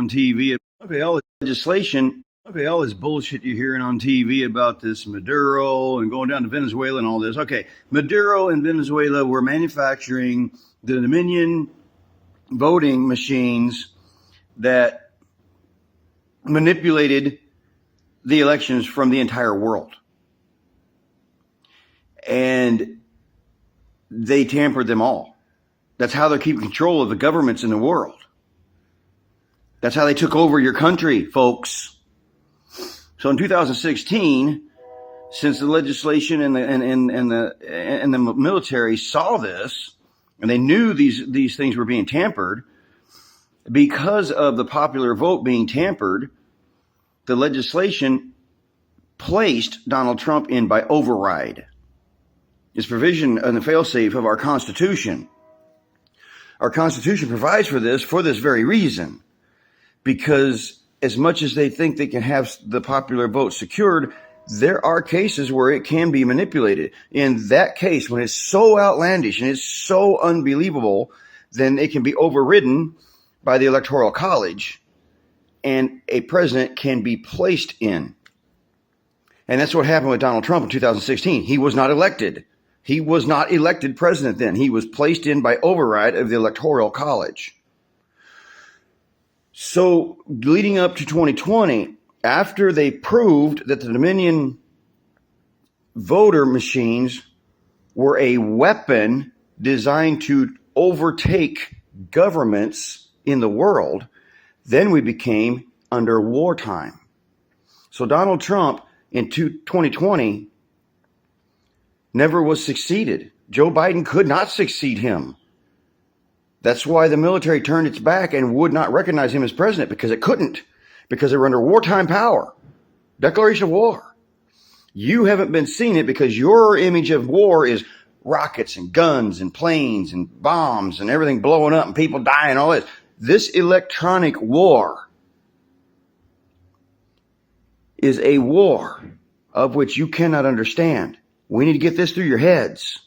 on TV. Okay, all the legislation. Okay, all this bullshit you're hearing on TV about this Maduro and going down to Venezuela and all this. Okay, Maduro and Venezuela were manufacturing the Dominion voting machines that manipulated the elections from the entire world. And they tampered them all. That's how they're keeping control of the governments in the world. That's how they took over your country, folks. So in 2016, since the legislation and the military saw this, and they knew these things were being tampered, because of the popular vote being tampered, the legislation placed Donald Trump in by override. It's provision in the failsafe of our Constitution. Our Constitution provides for this very reason, because as much as they think they can have the popular vote secured, there are cases where it can be manipulated. In that case, when it's so outlandish and it's so unbelievable, then it can be overridden by the Electoral College and a president can be placed in. And that's what happened with Donald Trump in 2016. He was not elected. He was not elected president then. He was placed in by override of the Electoral College. So leading up to 2020, after they proved that the Dominion voter machines were a weapon designed to overtake governments in the world, then we became under wartime. So Donald Trump in 2020 never was succeeded. Joe Biden could not succeed him. That's why the military turned its back and would not recognize him as president, because it couldn't, because they were under wartime power. Declaration of war. You haven't been seeing it because your image of war is rockets and guns and planes and bombs and everything blowing up and people dying and all this. This electronic war is a war of which you cannot understand. We need to get this through your heads.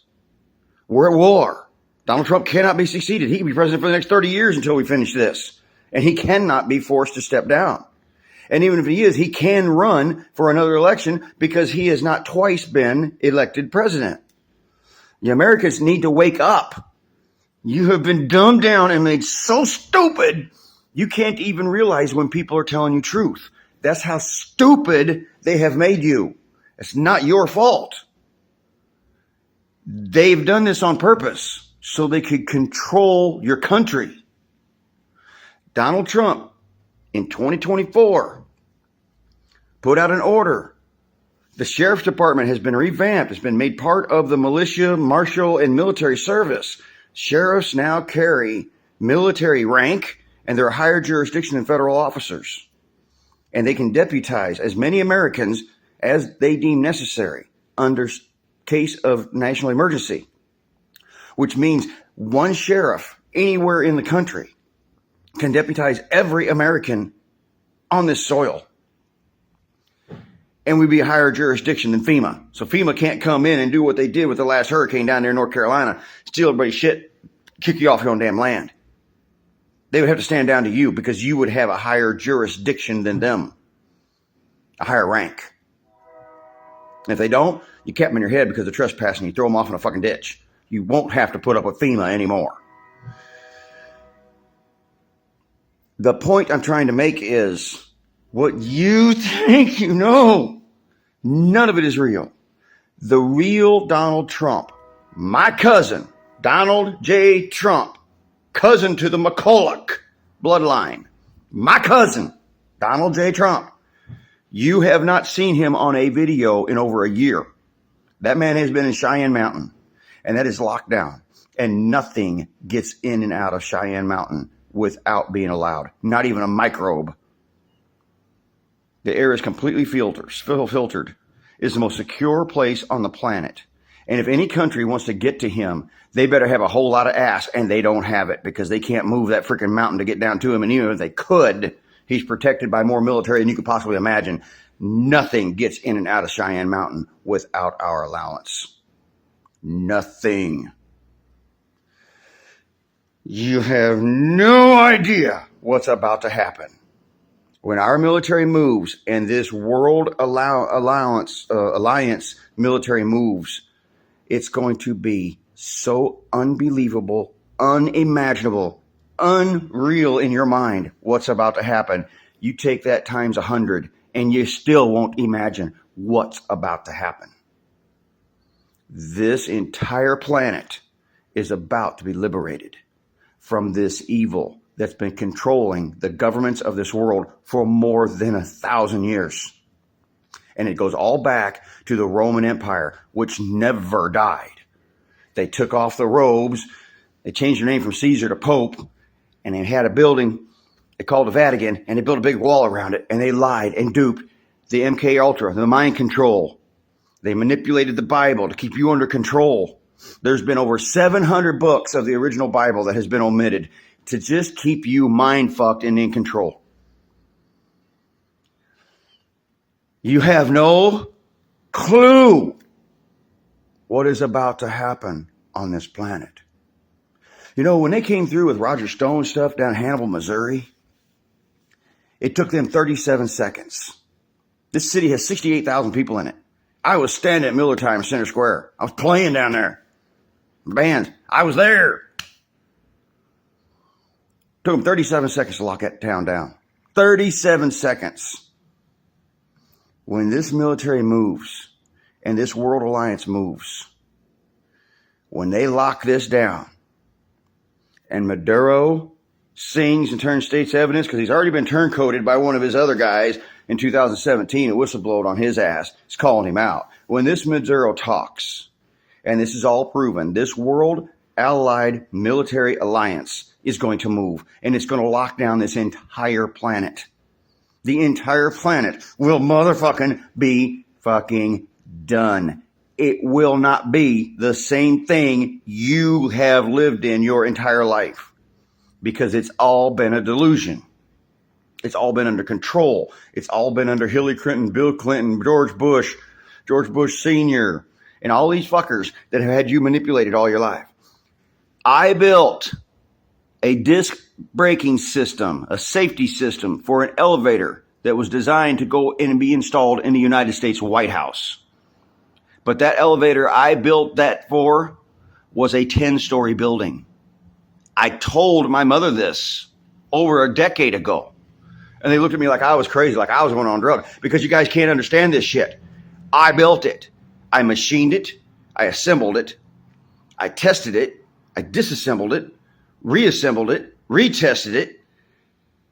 We're at war. Donald Trump cannot be succeeded. He can be president for the next 30 years until we finish this. And he cannot be forced to step down. And even if he is, he can run for another election because he has not twice been elected president. The Americans need to wake up. You have been dumbed down and made so stupid, you can't even realize when people are telling you truth. That's how stupid they have made you. It's not your fault. They've done this on purpose so they could control your country. Donald Trump in 2024 put out an order. The sheriff's department has been revamped. It's been made part of the militia, marshal, and military service. Sheriffs now carry military rank and they're a higher jurisdiction than federal officers. And they can deputize as many Americans as they deem necessary under case of national emergency, which means one sheriff anywhere in the country can deputize every American on this soil. And we'd be a higher jurisdiction than FEMA. So FEMA can't come in and do what they did with the last hurricane down there in North Carolina, steal everybody's shit, kick you off your own damn land. They would have to stand down to you because you would have a higher jurisdiction than them, a higher rank. And if they don't, you cap them in your head because they're trespassing. You throw them off in a fucking ditch. You won't have to put up with FEMA anymore. The point I'm trying to make is what you think you know, none of it is real. The real Donald Trump, my cousin, Donald J. Trump, cousin to the McCulloch bloodline, my cousin, Donald J. Trump. You have not seen him on a video in over a year. That man has been in Cheyenne Mountain, and that is locked down, and nothing gets in and out of Cheyenne Mountain without being allowed, not even a microbe. The air is completely filtered. It is the most secure place on the planet. And if any country wants to get to him, they better have a whole lot of ass, and they don't have it because they can't move that freaking mountain to get down to him. And even if they could, he's protected by more military than you could possibly imagine. Nothing gets in and out of Cheyenne Mountain without our allowance. Nothing. You have no idea what's about to happen. When our military moves and this world alliance military moves, it's going to be so unbelievable, unimaginable, unreal in your mind what's about to happen. You take that times 100 and you still won't imagine what's about to happen. This entire planet is about to be liberated from this evil that's been controlling the governments of this world for more than 1,000 years. And it goes all back to the Roman Empire, which never died. They took off the robes, they changed their name from Caesar to Pope, and they had a building they called the Vatican, and they built a big wall around it, and they lied and duped the MK Ultra, the mind control. They manipulated the Bible to keep you under control. There's been over 700 books of the original Bible that has been omitted to just keep you mind fucked and in control. You have no clue what is about to happen on this planet. You know, when they came through with Roger Stone stuff down in Hannibal, Missouri, it took them 37 seconds. This city has 68,000 people in it. I was standing at Miller Time Center Square. I was playing down there. Bands. I was there. Took them 37 seconds to lock that town down. 37 seconds. When this military moves and this world alliance moves, when they lock this down and Maduro sings and turns state's evidence, because he's already been turncoated by one of his other guys in 2017, a whistleblowed on his ass, is calling him out. When this Maduro talks, and this is all proven, this world allied military alliance is going to move, and it's going to lock down this entire planet. The entire planet will motherfucking be fucking done. It will not be the same thing you have lived in your entire life, because it's all been a delusion. It's all been under control. It's all been under Hillary Clinton, Bill Clinton, George Bush Sr., and all these fuckers that have had you manipulated all your life. I built a disc braking system, a safety system for an elevator that was designed to go in and be installed in the United States White House. But that elevator I built that for was a 10-story building. I told my mother this over a decade ago. And they looked at me like I was crazy, like I was going on drugs, because you guys can't understand this shit. I built it. I machined it. I assembled it. I tested it. I disassembled it, reassembled it, retested it,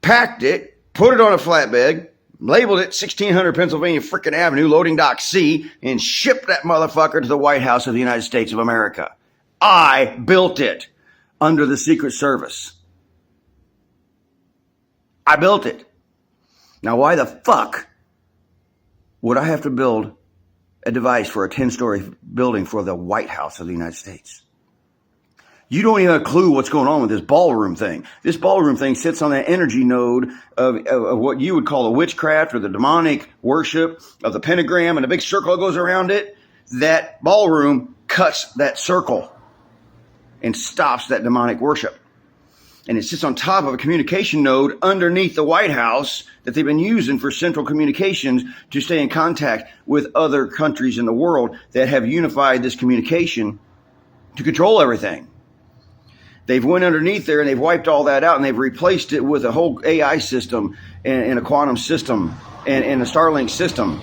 packed it, put it on a flatbed, labeled it 1600 Pennsylvania frickin' Avenue, loading dock C, and shipped that motherfucker to the White House of the United States of America. I built it under the Secret Service. I built it. Now, why the fuck would I have to build a device for a 10-story building for the White House of the United States? You don't even have a clue what's going on with this ballroom thing. This ballroom thing sits on that energy node of what you would call the witchcraft or the demonic worship of the pentagram, and a big circle that goes around it. That ballroom cuts that circle and stops that demonic worship. And it sits on top of a communication node underneath the White House that they've been using for central communications to stay in contact with other countries in the world that have unified this communication to control everything. They've went underneath there and they've wiped all that out, and they've replaced it with a whole AI system and a quantum system and a Starlink system,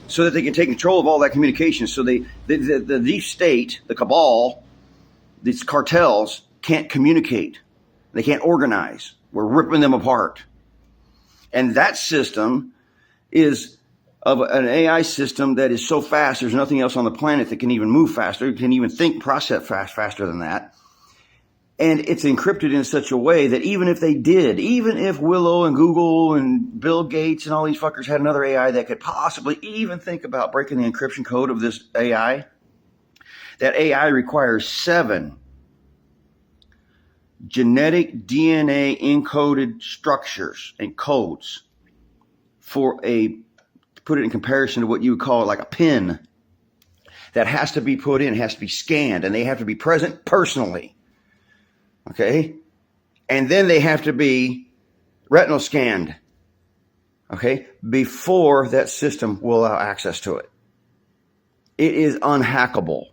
so that they can take control of all that communication. So the deep state, the cabal, these cartels can't communicate. They can't organize. We're ripping them apart. And that system is of an AI system that is so fast, there's nothing else on the planet that can even move faster, can even think, process faster than that. And it's encrypted in such a way that even if they did, even if Willow and Google and Bill Gates and all these fuckers had another AI that could possibly even think about breaking the encryption code of this AI, that AI requires 7 genetic DNA encoded structures and codes for to put it in comparison to what you would call like a pin that has to be put in, has to be scanned, and they have to be present personally. Okay? And then they have to be retinal scanned, okay, before that system will allow access to it. It is unhackable.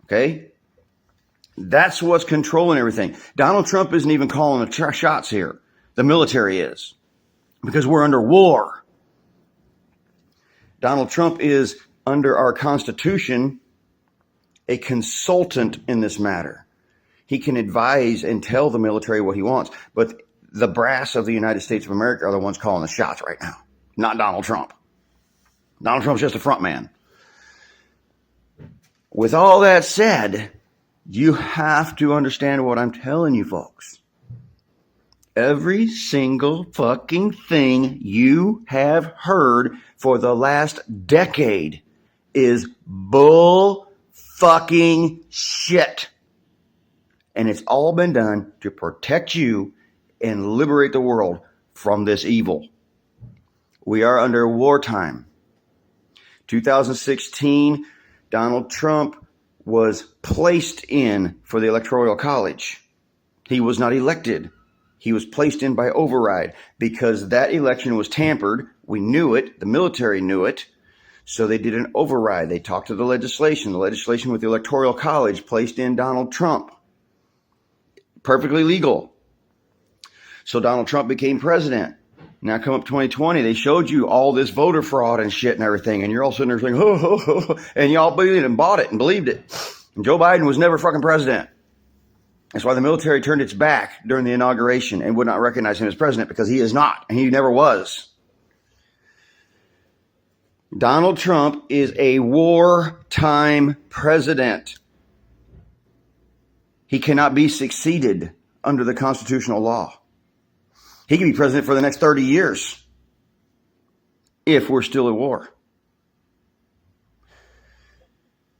Okay? That's what's controlling everything. Donald Trump isn't even calling the shots here. The military is. Because we're under war. Donald Trump is, under our Constitution, a consultant in this matter. He can advise and tell the military what he wants. But the brass of the United States of America are the ones calling the shots right now. Not Donald Trump. Donald Trump's just a front man. With all that said, you have to understand what I'm telling you, folks. Every single fucking thing you have heard for the last decade is bull fucking shit. And it's all been done to protect you and liberate the world from this evil. We are under wartime. 2016, Donald Trump was placed in for the Electoral College. He was not elected. He was placed in by override because that election was tampered. We knew it. The military knew it. So they did an override. They talked to the legislation. The legislation with the Electoral College placed in Donald Trump. Perfectly legal. So Donald Trump became president. Now come up 2020, they showed you all this voter fraud and shit and everything, and you're all sitting there saying, ho, ho, ho, and y'all believed it and bought it and believed it. And Joe Biden was never fucking president. That's why the military turned its back during the inauguration and would not recognize him as president, because he is not, and he never was. Donald Trump is a wartime president. He cannot be succeeded under the constitutional law. He can be president for the next 30 years if we're still at war.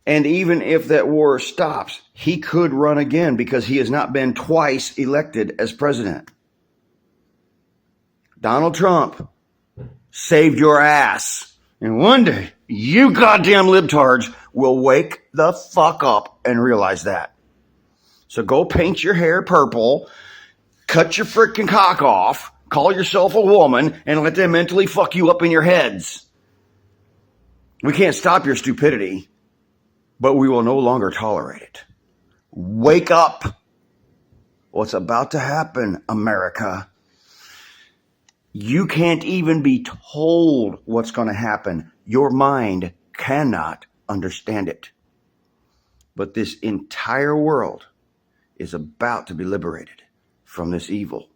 And even if that war stops, he could run again because he has not been twice elected as president. Donald Trump saved your ass. And one day, you goddamn libtards will wake the fuck up and realize that. So go paint your hair purple, cut your freaking cock off, call yourself a woman, and let them mentally fuck you up in your heads. We can't stop your stupidity, but we will no longer tolerate it. Wake up. What's about to happen, America? You can't even be told what's going to happen. Your mind cannot understand it. But this entire world is about to be liberated from this evil.